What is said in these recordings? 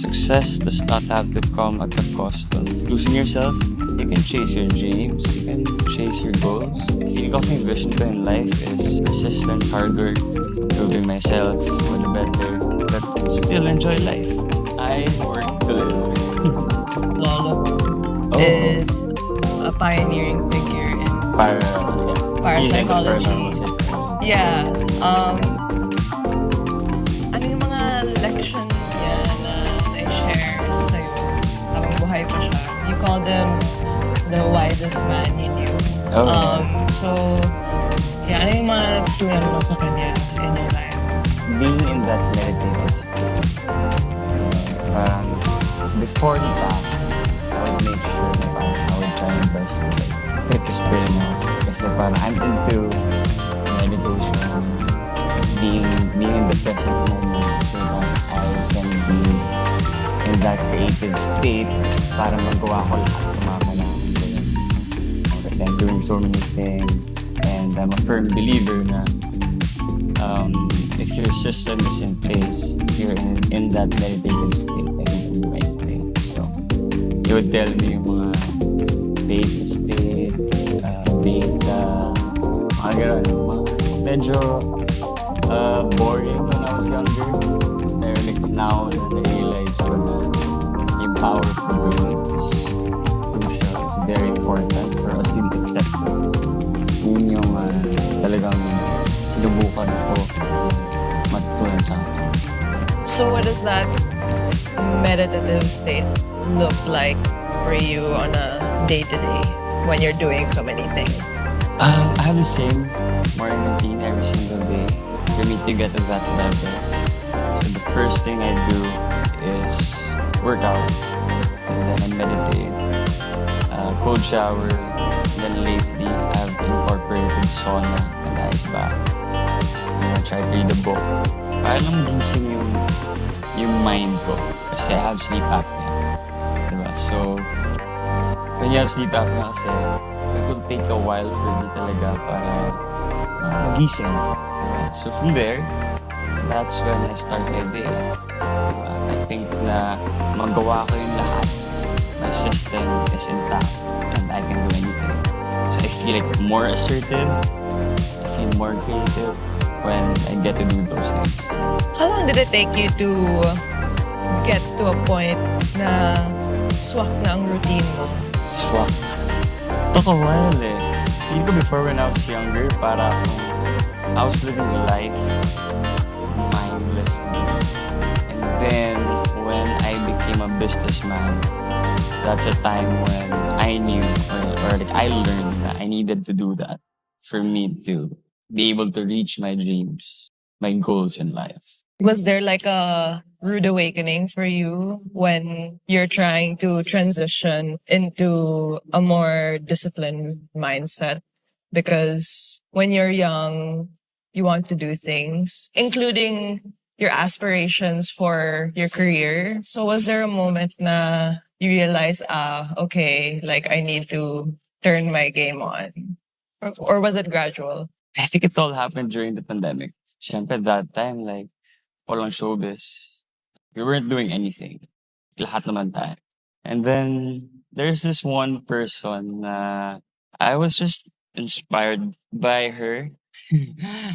success does not have to come at the cost of losing yourself. You can chase your dreams, you can chase your goals. Feeling ko kasing vision ko in life is persistence, hard work, improving myself for the better, but still enjoy life. I work to live. Lolo Oh, is a pioneering figure in para parapsychology. Yeah. Ano yung mga lection niya na na-share sa'yo habang buhay pa siya? You call them the wisest man you knew. Oh, So, yeah, ano yung mga natutunan mo sa kanya in your life? being in that meditative state, parang before he passed, I would make sure na parang I would try my best to like take his spirit now. Kasi parang I'm into meditation, being in the present moment so that I can be in that creative state para magawa ko lahat ng mga kailangan ko. Kasi I'm doing so many things and I'm a firm believer na if your system is in place, you're in that meditative state, I think you're the right thing. So, you would tell me yung mga beta state, beta, mga gano'n. Medyo boring when I was younger. Pero like now, na-realize ko na yung power of the brain is crucial. It's very important for us to be successful. Yun yung talagang sinubukan ko matutunan sa akin. So what does that meditative state look like for you on a day-to-day when you're doing so many things? I have the same morning routine every single day for me to get to that level. So the first thing I do is work out and then I meditate, cold shower, and then lately I've incorporated sauna and ice bath. And I try to read a book. Para lang gising yung mind ko kasi I have sleep apnea. Diba? So, when you have sleep apnea kasi, it will take a while for me talaga para magising. Diba? So from there, that's when I start my day. Diba? I think na magawa ko yung lahat. My system is intact and I can do anything. So I feel like more assertive, I feel more creative when I get to do those things. How long did it take you to get to a point na swak na ang routine mo? Swak. Took a while eh. Feel ko before when I was younger, para I was living life mindlessly. And then when I became a businessman, that's a time when I knew or like I learned that I needed to do that for me to be able to reach my dreams, my goals in life. Was there like a rude awakening for you when you're trying to transition into a more disciplined mindset? Because when you're young, you want to do things, including your aspirations for your career. So was there a moment na you realize, okay, like I need to turn my game on? Or was it gradual? I think it all happened during the pandemic. Siyempre that time, like, walang showbiz. We weren't doing anything. Lahat naman tayo. And then, there's this one person na I was just inspired by her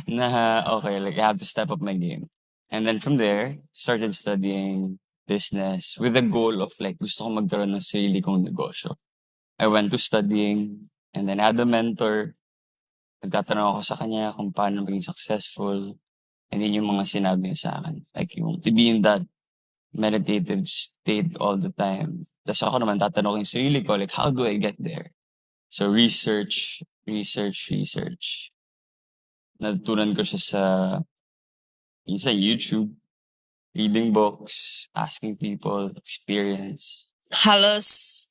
na, okay, like, I have to step up my game. And then from there, started studying business with the goal of, like, gusto ko magkaroon ng sarili kong negosyo. I went to studying and then I had a mentor. Nagtatanong ako sa kanya kung paano maging successful. And then yung mga sinabi niya sa akin. Like yung to be in that meditative state all the time. Tapos ako naman tatanong yung sarili ko, like, how do I get there? So research. Natutunan ko siya sa YouTube, reading books, asking people, experience. Halos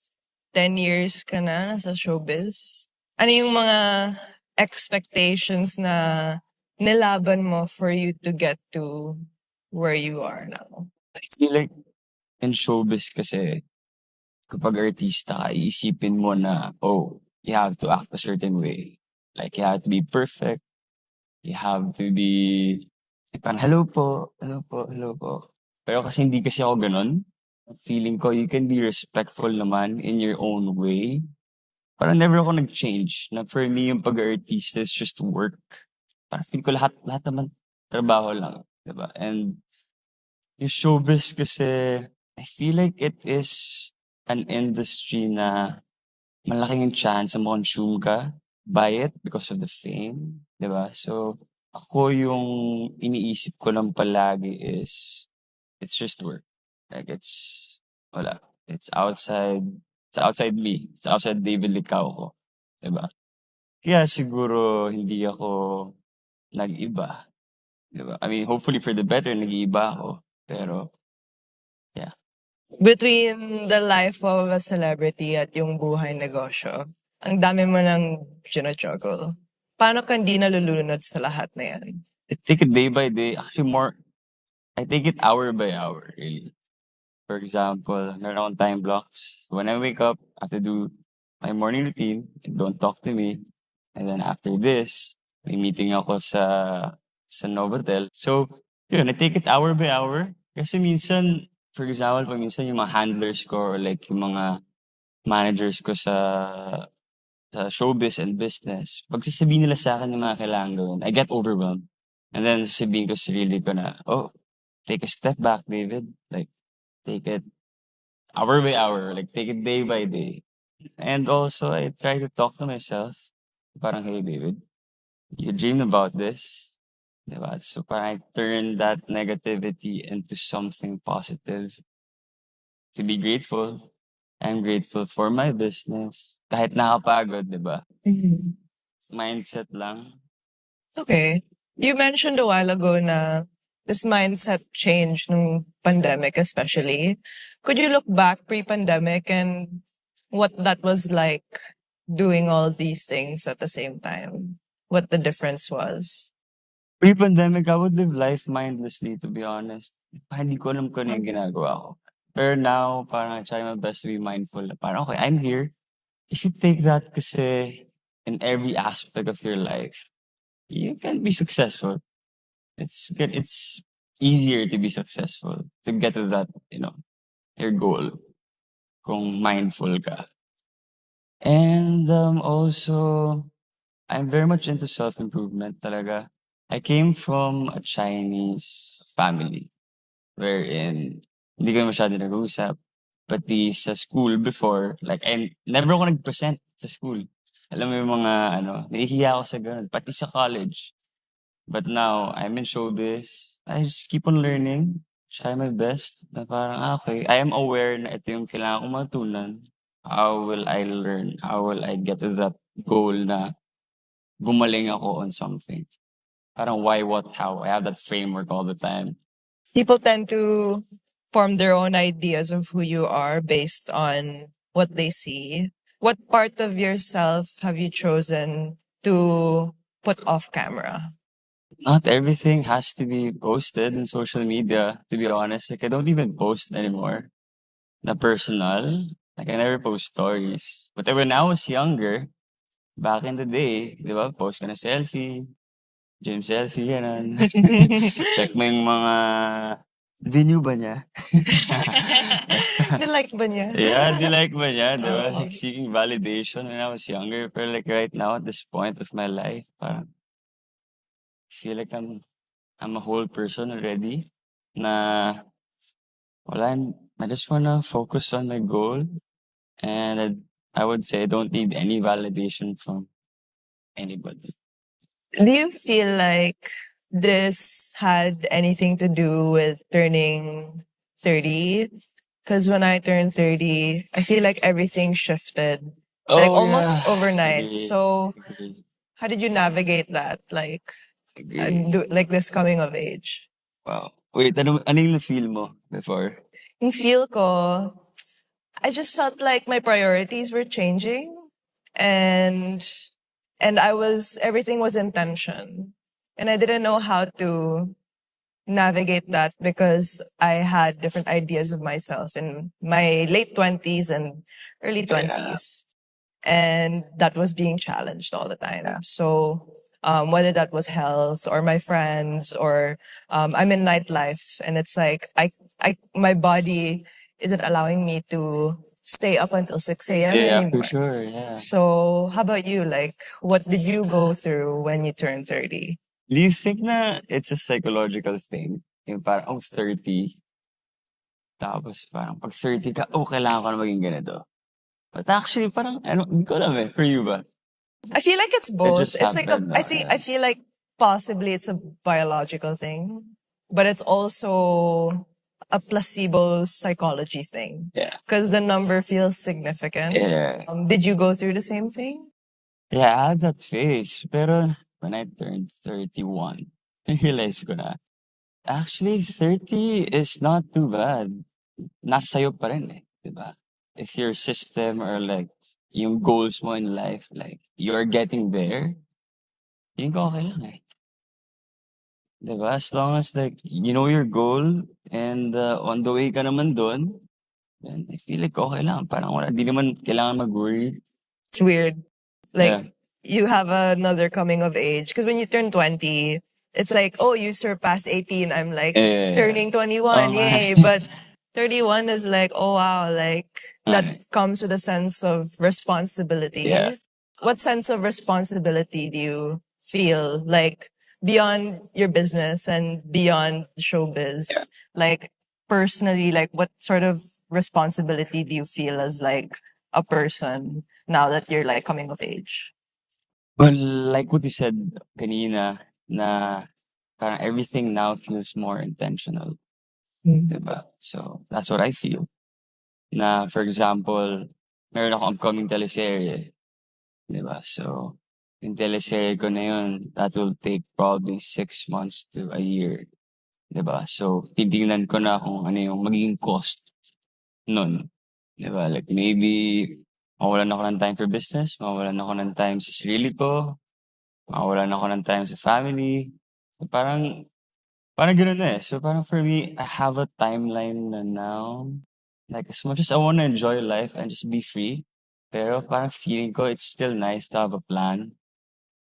10 years ka na sa showbiz. Ano yung mga expectations na nilaban mo for you to get to where you are now? I feel like in showbiz kasi, kapag artista ka, iisipin mo na, oh, you have to act a certain way. Like, you have to be perfect. You have to be, parang, hello po. Pero kasi hindi kasi ako ganun. feeling ko you can be respectful naman in your own way. Parang never ako nag-change na for me yung pag-artista is just work. Parang feel ko lahat naman trabaho lang, 'di ba? And yung showbiz kasi, I feel like it is an industry na malaking yung chance na ma-consume ka by it because of the fame, 'di ba? So, ako yung iniisip ko lang palagi is it's just work. Like wala. It's outside, it's outside me. It's outside David Licauco, 'di ba? Kaya siguro hindi ako nag-iba, 'di ba? I mean, hopefully for the better, nag-iiba ako. Pero, yeah. Between the life of a celebrity at yung buhay negosyo, ang dami mo nang juggle. Paano ka hindi nalulunod sa lahat na yan? I take it day by day. Actually, I take it hour by hour, really. For example, meron akong time blocks. When I wake up, I have to do my morning routine. Don't talk to me. And then after this, may meeting ako sa Novotel. So, yun, I take it hour by hour. Kasi minsan, for example, pag minsan yung mga handlers ko or like yung mga managers ko sa showbiz and business, pag sasabihin nila sa akin yung mga kailangan gawin, I get overwhelmed. And then sasabihin ko sa sarili ko na, oh, take a step back, David. Like, take it hour by hour, like take it day by day. And also, I try to talk to myself. Parang, hey, David, you dreamed about this. Diba? So parang I turn that negativity into something positive. To be grateful. I'm grateful for my business. Kahit nakapagod, diba? Mindset lang. Okay. You mentioned a while ago na this mindset change nung pandemic especially. Could you look back pre-pandemic and what that was like doing all these things at the same time? What the difference was? Pre-pandemic, I would live life mindlessly, to be honest. Parang hindi ko alam kung ano yung ginagawa ko. Pero now, parang I try my best to be mindful. Parang, okay, I'm here. If you take that kasi in every aspect of your life, you can be successful. It's good. It's easier to be successful, to get to that, your goal, kung mindful ka. And also, I'm very much into self-improvement talaga. I came from a Chinese family wherein hindi ko masyado nag-uusap. Pati sa school before, like, I never ako nag-present sa school. Alam mo yung mga, nahihiya ako sa ganun. Pati sa college. But now, I'm in showbiz. I just keep on learning. Try my best. Na parang, okay, I am aware na ito yung kailangan kong matunan. How will I learn? How will I get to that goal na gumaling ako on something? Parang why, what, how. I have that framework all the time. People tend to form their own ideas of who you are based on what they see. What part of yourself have you chosen to put off camera? Not everything has to be posted in social media, to be honest. Like, I don't even post anymore. Na personal. Like, I never post stories. But when I was younger, back in the day, di ba, post ka na selfie, gym selfie, ganun. Check mo yung mga venue ba niya? Nilike ba niya? Yeah, like ba niya, di ba? Oo. Like, seeking validation when I was younger. But like right now, at this point of my life, parang I feel like I'm a whole person already. Na wala, I just wanna focus on my goal. And I would say I don't need any validation from anybody. Do you feel like this had anything to do with turning 30? Because when I turned 30, I feel like everything shifted. Like Oh almost yeah, overnight. agree, So agree, how did you navigate that? Like agree. like this coming of age? Wow. Wait, ano yung na-feel mo before? Yung feel ko, I just felt like my priorities were changing and everything was in tension. And I didn't know how to navigate that because I had different ideas of myself in my late 20s and early Yeah, 20s. And that was being challenged all the time. yeah. So, whether that was health or my friends or I'm in nightlife and it's like my body isn't allowing me to stay up until 6 a.m. Yeah, for anymore. sure. Yeah. So, how about you? Like, what did you go through when you turned 30? Do you think na it's a psychological thing? Yung parang, oh, 30. Tapos parang pag 30 ka, oh, kailangan ko na maging ganito. But actually, parang, ano, hindi ko alam eh. For you ba? I feel like it's It both. just It's like happened, no? I feel like possibly it's a biological thing, but it's also a placebo psychology thing Yeah. because the number feels significant. Yeah. Did you go through the same thing? Yeah, I had that phase. Pero when I turned 31, realize ko na, actually, 30 is not too bad. Nasa sa'yo pa rin eh, di ba? If your system or like, yung goals mo in life, like, you're getting there, yun ko okay lang eh. Di ba? As long as like, you know your goal and on the way ka naman dun, then I feel like okay lang. Parang wala, di naman kailangan mag-worry. It's weird. Like Yeah. you have another coming of age because when you turn 20, it's like, oh, you surpassed 18. I'm like Yeah. turning 21, Oh, yay! man. But 31 is like, oh wow, like that Okay. comes with a sense of responsibility. Yeah. What sense of responsibility do you feel like beyond your business and beyond showbiz? Yeah. Like personally, like what sort of responsibility do you feel as like a person now that you're like coming of age? Well, like what you said kanina, na parang everything now feels more intentional. Diba? So, that's what I feel. Na, for example, meron akong upcoming teleserye. Diba? So, yung teleserye ko na yun, that will take probably 6 months to a year. Diba? So, titingnan ko na kung ano yung magiging cost nun. Diba? Like, maybe, mawalan ako ng time for business, mawalan ako ng time sa sarili ko, mawalan ako ng time sa family. So, parang ganun na eh. So parang for me, I have a timeline na now. Like as much as I want to enjoy life and just be free, pero parang feeling ko it's still nice to have a plan.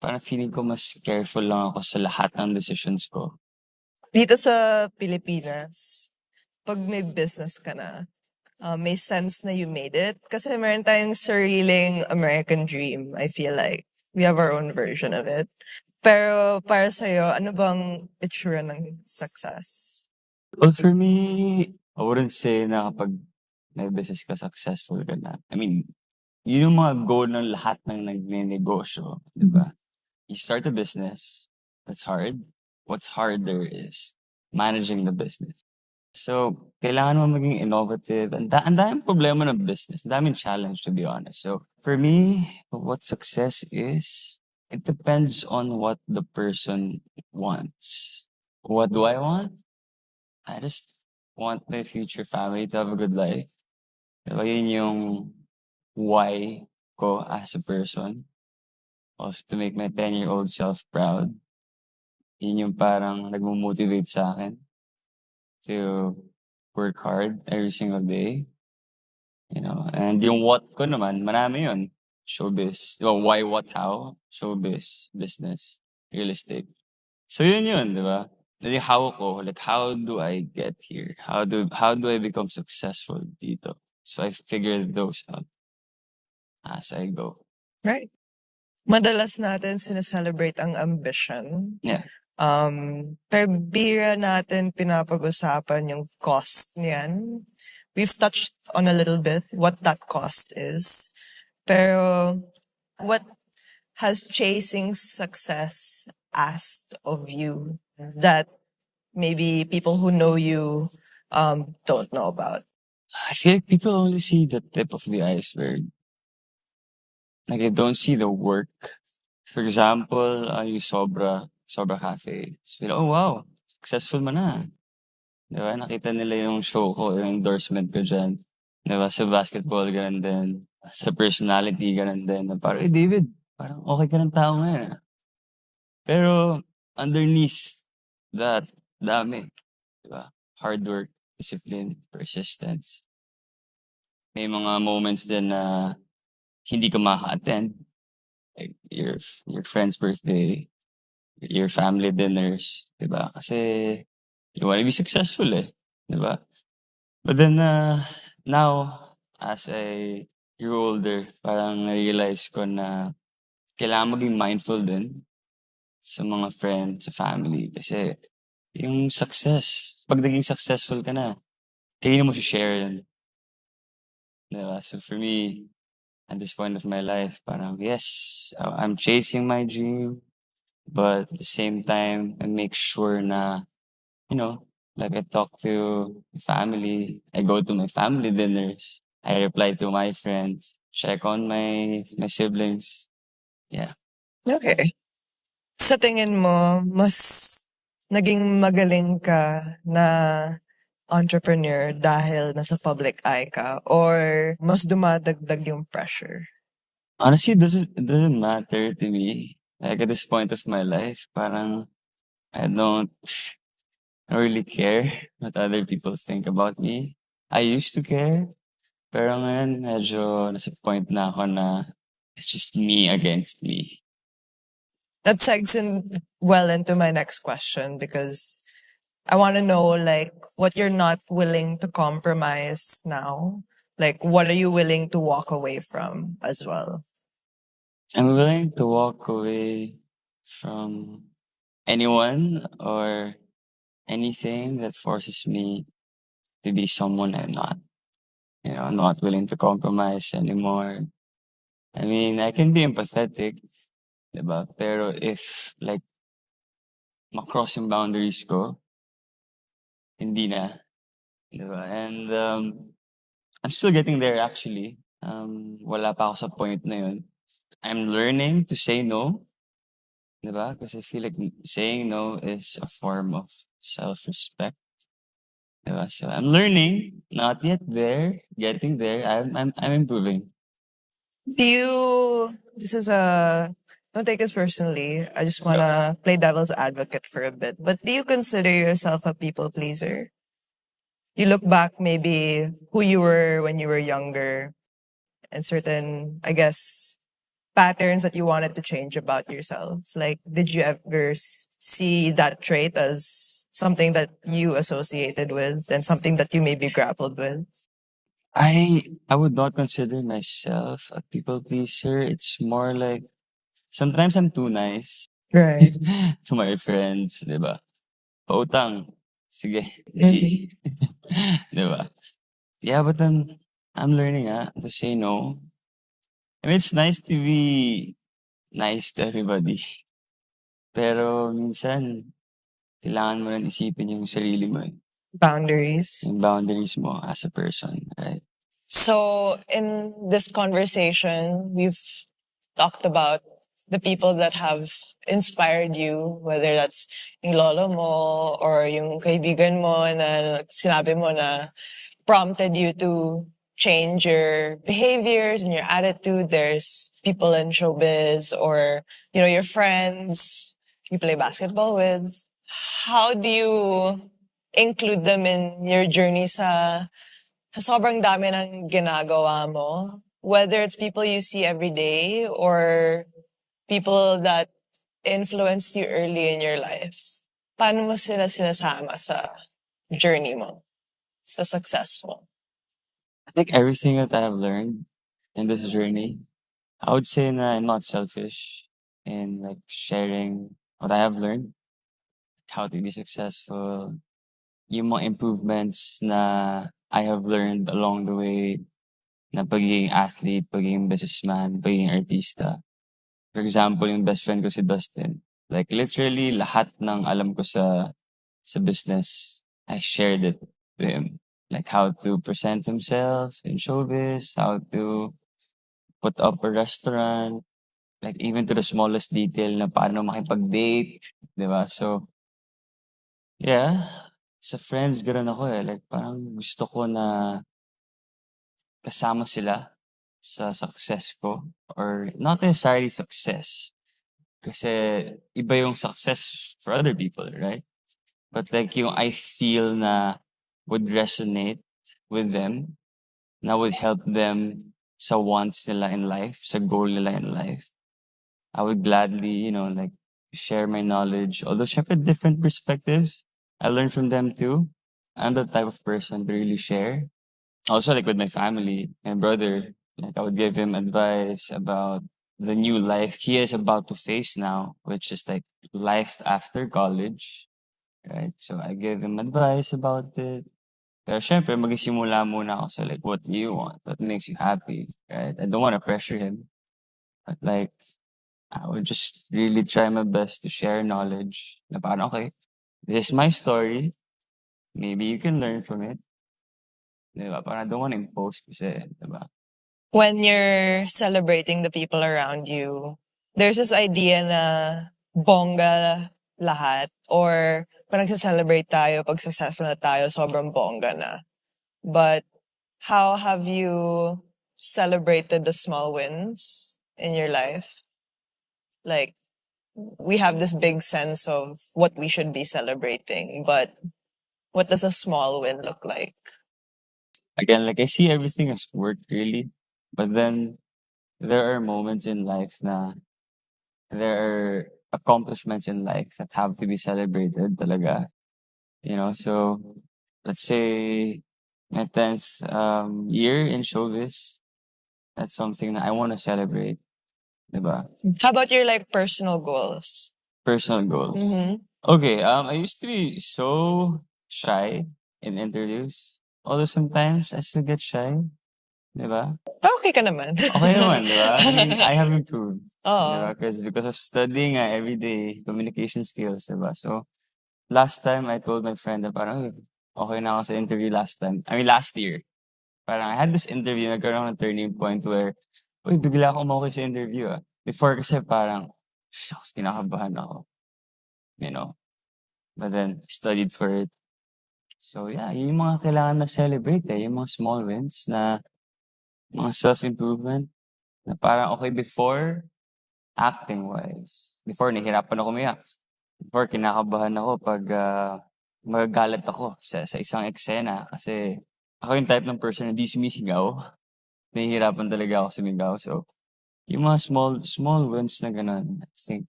Parang feeling ko mas careful lang ako sa lahat ng decisions ko. Dito sa Pilipinas, pag may business ka na, may sense na you made it. Kasi meron tayong sariling American dream, I feel like. We have our own version of it. Pero para sa'yo, ano bang itsura ng success? Well, for me, I wouldn't say na kapag may business ka, successful ka na. I mean, yun yung mga goal ng lahat ng nagnenegosyo, di ba? You start a business, that's hard. What's harder is managing the business. So, kailangan mo maging innovative. Ang daming problema ng business. Ang daming challenge, to be honest. So, for me, what success is, it depends on what the person wants. What do I want? I just want my future family to have a good life. Diba yun yung why ko as a person. Also, to make my 10-year-old self proud. Yun yung parang nagmo-motivate sa akin to work hard every single day. You know, and yung what ko naman, marami yun. Showbiz. Well, why, what, how? Showbiz, business, real estate. So yun, di ba? Yung how ko, like how do I get here? How do I become successful dito? So I figured those out as I go. Right. Madalas natin sineselebrate ang ambition. Yeah. Pero bira natin pinapag-usapan yung cost niyan. We've touched on a little bit what that cost is. Pero what has chasing success asked of you that maybe people who know you don't know about? I feel like people only see the tip of the iceberg. Like I don't see the work. For example, yung Sobra Cafe. So, oh wow, successful mo na. Diba? Nakita nila yung show ko, yung endorsement ko dyan. Diba? Sa basketball, ganun din. Sa personality, ganun din. Na parang, David, parang okay ka ng tao ngayon. Pero, underneath that, dami. Diba? Hard work, discipline, persistence. May mga moments din na hindi ka maka-attend. Like your friend's birthday, your family dinners, 'di ba? Kasi you wanna be successful eh, 'di ba? But then, now, as I grew older, parang na-realize ko na kailangan maging mindful din sa mga friends, sa family. Kasi yung success, pag naging successful ka na, kayo mo share yun. Diba? So for me, at this point of my life, parang yes, I'm chasing my dream, but at the same time, I make sure na, you know, like I talk to family, I go to my family dinners, I reply to my friends, check on my siblings. Yeah. Okay. Sa tingin mo, mas naging magaling ka na entrepreneur dahil nasa public eye ka or mas dumadagdag yung pressure? Honestly, it doesn't matter to me. Like at this point of my life, parang I don't really care what other people think about me. I used to care, pero ngayon medyo nasa point na ako na it's just me against me. That segs in well into my next question because I want to know like what you're not willing to compromise now. Like what are you willing to walk away from as well? I'm willing to walk away from anyone or anything that forces me to be someone I'm not. You know, I'm not willing to compromise anymore. I mean, I can be empathetic, diba? Pero if like macross yung boundaries ko, hindi na, diba? And I'm still getting there actually. Wala pa ako sa point na yun. I'm learning to say no, diba? Because I feel like saying no is a form of self-respect. Diba? So I'm learning, not yet there, getting there. I'm improving. Do you this is a don't take this personally. I just wanna play devil's advocate for a bit. But do you consider yourself a people pleaser? You look back maybe who you were when you were younger and certain, I guess, patterns that you wanted to change about yourself. Like, did you ever see that trait as something that you associated with and something that you maybe grappled with? I would not consider myself a people pleaser. It's more like sometimes I'm too nice Right. to my friends, 'di ba? Pautang. Sige, Mhm. G. 'Di ba? Yeah, but I'm learning to say no. I mean, it's nice to be nice to everybody. Pero minsan, kailangan mo rin isipin yung sarili mo, Boundaries. yung boundaries mo as a person, right? So, in this conversation, we've talked about the people that have inspired you, whether that's yung lolo mo or yung kaibigan mo na sinabi mo na prompted you to change your behaviors and your attitude. There's people in showbiz or, your friends you play basketball with. How do you include them in your journey sa sobrang dami ng ginagawa mo? Whether it's people you see every day or people that influenced you early in your life. Paano mo sila sinasama sa journey mo? Sa successful? I think everything that I have learned in this journey, I would say na I'm not selfish in like sharing what I have learned, how to be successful, yung mga improvements na I have learned along the way na pagiging athlete, pagiging businessman, pagiging artista. For example, yung best friend ko si Dustin. Like literally lahat ng alam ko sa business, I shared it to him. Like how to present himself in showbiz, how to put up a restaurant, like even to the smallest detail na paano makipag-date, di ba? So, yeah, sa friends, gano'n ako eh. Like parang gusto ko na kasama sila sa success ko or not necessarily success. Kasi iba yung success for other people, right? But like yung I feel na would resonate with them, na would help them sa wants nila in life, sa goal nila in life. I would gladly, like share my knowledge. Although syempre different perspectives, I learn from them too. I'm the type of person to really share. Also, like with my family, my brother, like I would give him advice about the new life he is about to face now, which is like life after college, right? So I give him advice about it. Pero syempre, magsisimula muna ako sa like, what do you want? What makes you happy, right? I don't want to pressure him, but like, I would just really try my best to share knowledge. Na parang, okay, this is my story. Maybe you can learn from it. Diba? Parang I don't want to impose kasi, diba? When you're celebrating the people around you, there's this idea na bongga lahat or pag nagsa-celebrate tayo, pag successful na tayo, sobrang bongga na. But how have you celebrated the small wins in your life? Like, we have this big sense of what we should be celebrating, but what does a small win look like? Again, like I see everything as work really, but then there are moments in life na there are accomplishments in life that have to be celebrated talaga. You know, so let's say my 10th year in showbiz, that's something that I want to celebrate, diba? How about your like personal goals? Personal goals. Mm-hmm. Okay, I used to be so shy in interviews. Although sometimes I still get shy, diba? Okay ka naman. Okay naman, di ba? I mean, I have improved. Di Oo. ba? Because of studying every day, communication skills, di ba? So, last time I told my friend na parang, "Uy, okay na ako sa interview last time. I mean, last year. Parang I had this interview, nagkaroon ako ng turning point where, uy, bigla akong okay sa interview ah. Before kasi parang, shucks, kinakabahan ako. You know? But then, studied for it. So, yeah, yun yung mga kailangan na celebrate eh. Yung mga small wins na mga self-improvement na parang okay before, acting-wise. Before, nahihirapan ako umiyak. Before, kinakabahan ako pag magagalit ako sa isang eksena kasi ako yung type ng person na hindi sumisigaw. Nahihirapan talaga ako sumigaw. So, yung mga small wins na ganun, I think,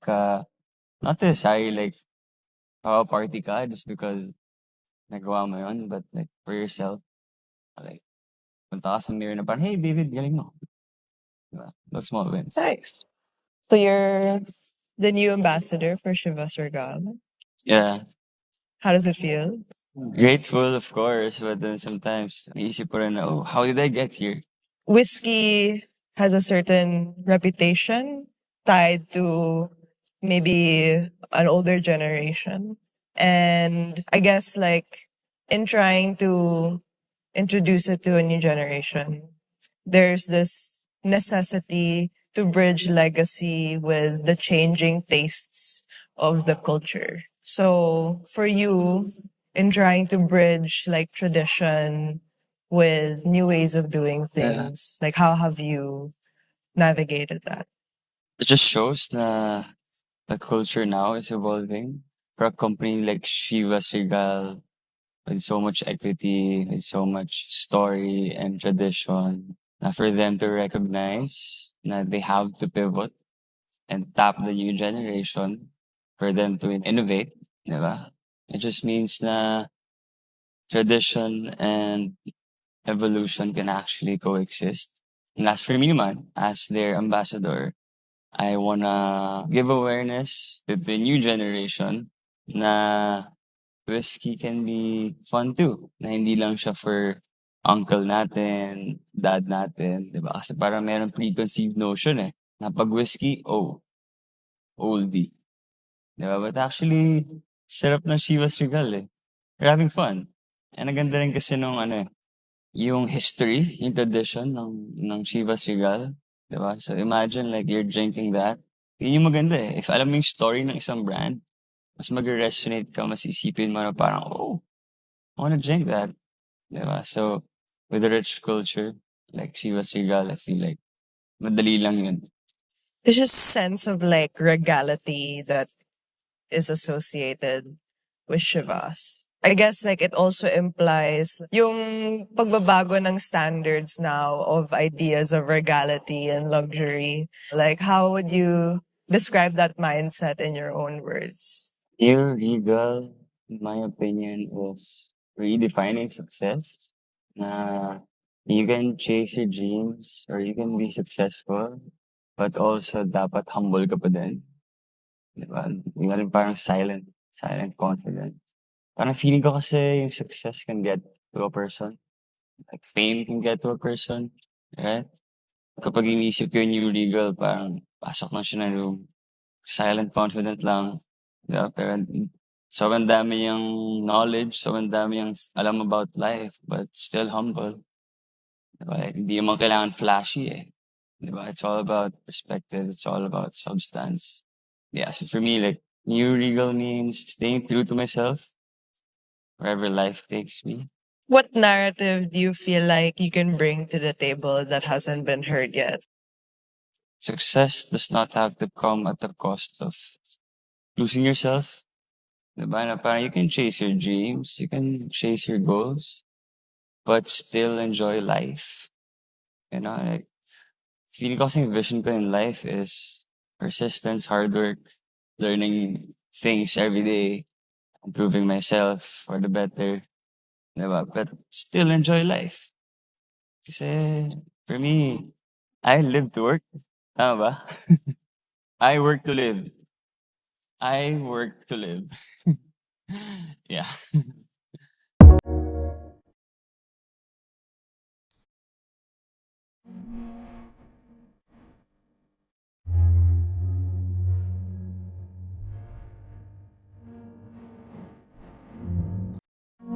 not necessarily like, party ka just because nagawa mo yun, but like, for yourself, like, punta ka sa mirror na parang, hey, David, galing mo. Diba? Those small wins. Nice. So you're the new ambassador for Chivas Regal. Yeah. How does it feel? Grateful, of course, but then sometimes, naisip ko rin na, oh, how did I get here? Whiskey has a certain reputation tied to maybe an older generation. And I guess like in trying to introduce it to a new generation, there's this necessity to bridge legacy with the changing tastes of the culture. So for you, in trying to bridge like tradition with new ways of doing things, like how have you navigated that? It just shows na the culture now is evolving. For a company like Chivas Regal, with so much equity, with so much story and tradition, na for them to recognize na they have to pivot and tap the new generation for them to innovate, di ba? It just means na tradition and evolution can actually coexist. And as for me naman, as their ambassador, I wanna give awareness to the new generation na whiskey can be fun too. Na hindi lang siya for uncle natin, dad natin, di ba? Kasi parang meron preconceived notion eh. Na pag whiskey, oh, oldie. Di ba? But actually, sarap ng Chivas Regal eh. We're having fun. And ang ganda rin kasi nung ano eh, yung history, yung tradition ng Chivas Regal. Diba? So imagine like you're drinking that. Yun yung maganda eh. If alam mo yung story ng isang brand, mas mag-resonate ka, mas isipin mo na parang, oh, I wanna drink that. Diba? So, with a rich culture, like Chivas Regal, I feel like madali lang yun. There's just sense of like regality that is associated with Shivas. I guess like it also implies yung pagbabago ng standards now of ideas of regality and luxury. Like how would you describe that mindset in your own words? Here, Regal, in my opinion, is redefining success. Na you can chase your dreams or you can be successful, but also dapat humble ka pa din. Di ba? Yung alam parang silent confidence. Parang feeling ko kasi yung success can get to a person. Like fame can get to a person. Right? Kapag iniisip ko yung new legal, parang pasok lang siya ng room. Silent confident lang. Di ba? Pero sobrang dami yung knowledge, sobrang dami yung alam about life, but still humble. Di ba? Hindi mo kailangan flashy eh. Di ba? It's all about perspective. It's all about substance. Yeah, so for me, like, new legal means staying true to myself wherever life takes me. What narrative do you feel like you can bring to the table that hasn't been heard yet? Success does not have to come at the cost of losing yourself. Diba? Na parang you can chase your dreams, you can chase your goals, but still enjoy life. You know, like, feeling ko kasing vision ko in life is persistence, hard work, learning things every day, improving myself for the better. Diba? But still enjoy life. Kasi, for me, I live to work. Tama ba? I work to live. I work to live. Yeah.